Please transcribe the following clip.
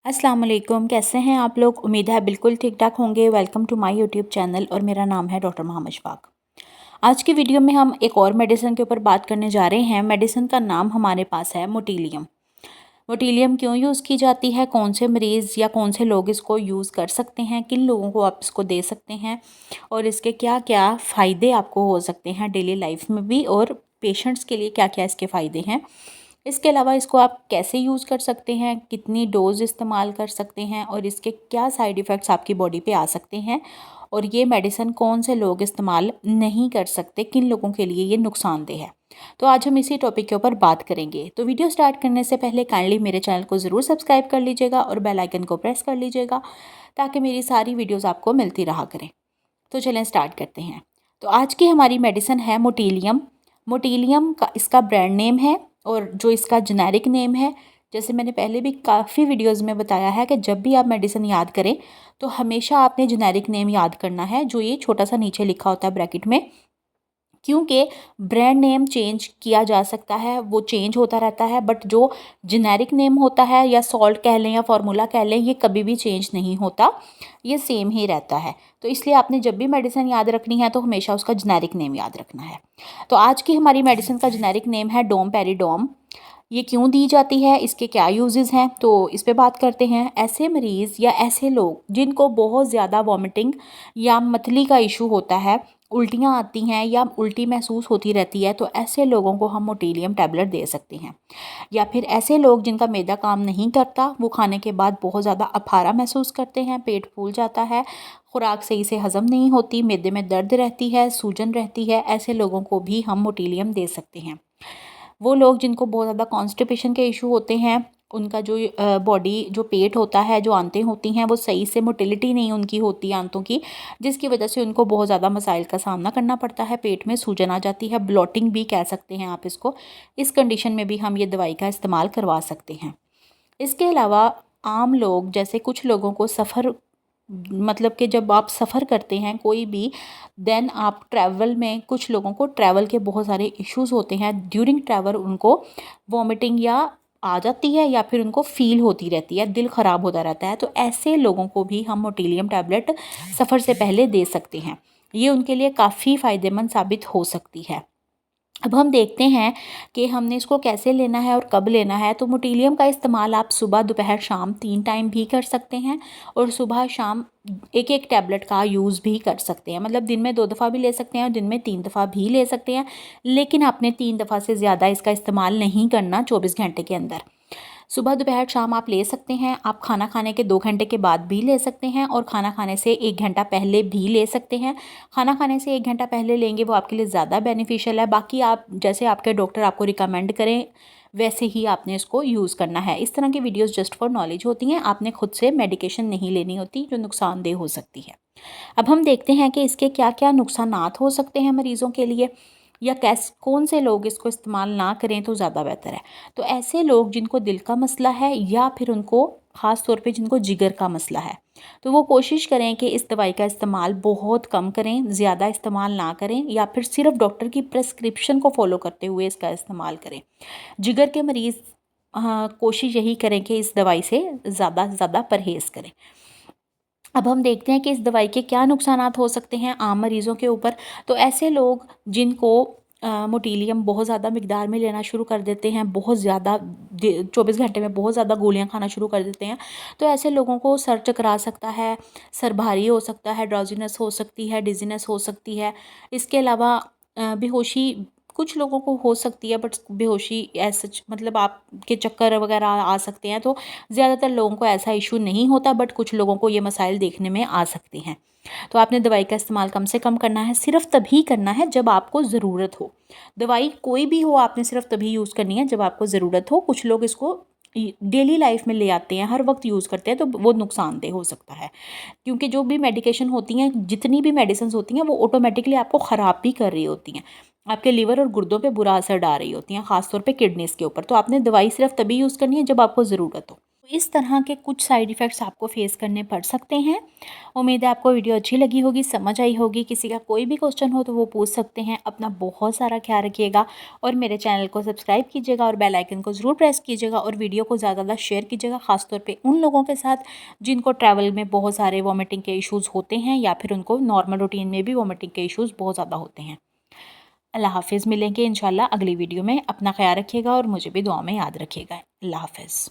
अस्सलाम वालेकुम। कैसे हैं आप लोग? उम्मीद है बिल्कुल ठीक ठाक होंगे। Welcome to my YouTube channel और मेरा नाम है डॉक्टर मोहम्मद शफाक। आज की वीडियो में हम एक और मेडिसिन के ऊपर बात करने जा रहे हैं। मेडिसिन का नाम हमारे पास है मोटिलियम। मोटिलियम क्यों यूज़ की जाती है, कौन से मरीज़ या कौन से लोग इसको यूज़ कर सकते हैं, किन लोगों को आप इसको दे सकते हैं और इसके क्या क्या फ़ायदे आपको हो सकते हैं डेली लाइफ में भी, और पेशेंट्स के लिए क्या क्या इसके फ़ायदे हैं। इसके अलावा इसको आप कैसे यूज़ कर सकते हैं, कितनी डोज़ इस्तेमाल कर सकते हैं और इसके क्या साइड इफ़ेक्ट्स आपकी बॉडी पे आ सकते हैं, और ये मेडिसिन कौन से लोग इस्तेमाल नहीं कर सकते, किन लोगों के लिए ये नुकसानदेह है। तो आज हम इसी टॉपिक के ऊपर बात करेंगे। तो वीडियो स्टार्ट करने से पहले काइंडली मेरे चैनल को ज़रूर सब्सक्राइब कर लीजिएगा और बेल आइकन को प्रेस कर लीजिएगा ताकि मेरी सारी वीडियोज़ आपको मिलती रहा करें। तो चलें स्टार्ट करते हैं। तो आज की हमारी मेडिसिन है मोटिलियम। मोटिलियम का इसका ब्रांड नेम है, और जो इसका जेनेरिक नेम है, जैसे मैंने पहले भी काफ़ी वीडियोज़ में बताया है कि जब भी आप मेडिसिन याद करें तो हमेशा आपने जेनेरिक नेम याद करना है, जो ये छोटा सा नीचे लिखा होता है ब्रैकेट में। क्योंकि ब्रांड नेम चेंज किया जा सकता है, वो चेंज होता रहता है, बट जो जेनेरिक नेम होता है, या सॉल्ट कह लें या फार्मूला कह लें, ये कभी भी चेंज नहीं होता, ये सेम ही रहता है। तो इसलिए आपने जब भी मेडिसिन याद रखनी है तो हमेशा उसका जेनेरिक नेम याद रखना है। तो आज की हमारी मेडिसिन का जेनेरिक नेम है डोमपेरिडोम। ये क्यों दी जाती है, इसके क्या यूजेस हैं, तो इस पे बात करते हैं। ऐसे मरीज़ या ऐसे लोग जिनको बहुत ज़्यादा वॉमिटिंग या मतली का इशू होता है, उल्टियाँ आती हैं या उल्टी महसूस होती रहती है, तो ऐसे लोगों को हम मोटिलियम टैबलेट दे सकते हैं। या फिर ऐसे लोग जिनका मैदा काम नहीं करता, वो खाने के बाद बहुत ज़्यादा अफारा महसूस करते हैं, पेट फूल जाता है, खुराक सही से हज़म नहीं होती, मैदे में दर्द रहती है, सूजन रहती है, ऐसे लोगों को भी हम मोटिलियम दे सकते हैं। वो लोग जिनको बहुत ज़्यादा कॉन्स्टिपेशन के इशू होते हैं, उनका जो बॉडी जो पेट होता है, जो आंतें होती हैं, वो सही से मोटिलिटी नहीं उनकी होती आंतों की, जिसकी वजह से उनको बहुत ज़्यादा मसाइल का सामना करना पड़ता है। पेट में सूजन आ जाती है, ब्लोटिंग भी कह सकते हैं आप इसको। इस कंडीशन में भी हम ये दवाई का इस्तेमाल करवा सकते हैं। इसके अलावा आम लोग, जैसे कुछ लोगों को सफ़र, मतलब कि जब आप सफ़र करते हैं कोई भी, देन आप ट्रैवल में, कुछ लोगों को ट्रैवल के बहुत सारे इश्यूज़ होते हैं, ड्यूरिंग ट्रैवल उनको वॉमिटिंग या आ जाती है या फिर उनको फील होती रहती है, दिल ख़राब होता रहता है, तो ऐसे लोगों को भी हम मोटिलियम टैबलेट सफ़र से पहले दे सकते हैं। ये उनके लिए काफ़ी फ़ायदेमंद साबित हो सकती है। अब हम देखते हैं कि हमने इसको कैसे लेना है और कब लेना है। तो मोटिलियम का इस्तेमाल आप सुबह, दोपहर, शाम 3 टाइम भी कर सकते हैं, और सुबह शाम एक एक टैबलेट का यूज़ भी कर सकते हैं। मतलब दिन में 2 दफ़ा भी ले सकते हैं और दिन में 3 दफ़ा भी ले सकते हैं, लेकिन आपने 3 दफ़ा से ज़्यादा इसका इस्तेमाल नहीं करना 24 घंटे के अंदर। सुबह, दोपहर, शाम आप ले सकते हैं। आप खाना खाने के 2 घंटे के बाद भी ले सकते हैं, और खाना खाने से 1 घंटा पहले भी ले सकते हैं। खाना खाने से 1 घंटा पहले लेंगे वो आपके लिए ज़्यादा बेनिफिशियल है। बाकी आप जैसे आपके डॉक्टर आपको रिकमेंड करें वैसे ही आपने इसको यूज़ करना है। इस तरह की वीडियोज़ जस्ट फॉर नॉलेज होती हैं, आपने खुद से मेडिकेशन नहीं लेनी होती जो नुकसानदेह हो सकती है। अब हम देखते हैं कि इसके क्या क्या नुकसानात हो सकते हैं मरीज़ों के लिए, या कौन से लोग इसको इस्तेमाल ना करें तो ज़्यादा बेहतर है। तो ऐसे लोग जिनको दिल का मसला है, या फिर उनको ख़ास तौर पे जिनको जिगर का मसला है, तो वो कोशिश करें कि इस दवाई का इस्तेमाल बहुत कम करें, ज़्यादा इस्तेमाल ना करें, या फिर सिर्फ डॉक्टर की प्रेस्क्रिप्शन को फॉलो करते हुए इसका इस्तेमाल करें। जिगर के मरीज़ कोशिश यही करें कि इस दवाई से ज़्यादा से ज़्यादा परहेज़ करें। अब हम देखते हैं कि इस दवाई के क्या नुकसानात हो सकते हैं आम मरीज़ों के ऊपर। तो ऐसे लोग जिनको मोटिलियम बहुत ज़्यादा मिकदार में लेना शुरू कर देते हैं, बहुत ज़्यादा 24 घंटे में बहुत ज़्यादा गोलियां खाना शुरू कर देते हैं, तो ऐसे लोगों को सर चकरा सकता है, सर भारी हो सकता है, ड्राउजीनेस हो सकती है, डिजीनेस हो सकती है। इसके अलावा बेहोशी कुछ लोगों को हो सकती है, बट बेहोशी ऐसा मतलब आपके चक्कर वगैरह आ सकते हैं। तो ज़्यादातर लोगों को ऐसा इशू नहीं होता, बट कुछ लोगों को ये मसाइल देखने में आ सकते हैं। तो आपने दवाई का इस्तेमाल कम से कम करना है, सिर्फ तभी करना है जब आपको ज़रूरत हो। दवाई कोई भी हो, आपने सिर्फ तभी यूज़ करनी है जब आपको ज़रूरत हो। कुछ लोग इसको डेली लाइफ में ले आते हैं, हर वक्त यूज़ करते हैं, तो वो नुकसानदेह हो सकता है। क्योंकि जो भी मेडिकेशन होती हैं, जितनी भी मेडिसिन होती हैं, वो ऑटोमेटिकली आपको ख़राब भी कर रही होती हैं, आपके लीवर और गुर्दों पे बुरा असर डाल रही होती हैं, ख़ासतौर पे किडनीज़ के ऊपर। तो आपने दवाई सिर्फ तभी यूज़ करनी है जब आपको ज़रूरत हो। तो इस तरह के कुछ साइड इफ़ेक्ट्स आपको फेस करने पड़ सकते हैं। उम्मीद है आपको वीडियो अच्छी लगी होगी, समझ आई होगी। किसी का कोई भी क्वेश्चन हो तो वो पूछ सकते हैं। अपना बहुत सारा ख्याल रखिएगा और मेरे चैनल को सब्सक्राइब कीजिएगा और बेल आइकन को ज़रूर प्रेस कीजिएगा और वीडियो को ज़्यादा ज़्यादा शेयर कीजिएगा, ख़ासतौर पे उन लोगों के साथ जिनको ट्रैवल में बहुत सारे वॉमिटिंग के इश्यूज़ होते हैं या फिर उनको नॉर्मल रूटीन में भी वॉमिटिंग के इश्यूज़ बहुत ज़्यादा होते हैं। अल्लाह हाफ़िज़। मिलेंगे इंशाल्लाह अगली वीडियो में। अपना ख्याल रखिएगा और मुझे भी दुआ में याद रखिएगा। अल्लाह हाफ़िज़।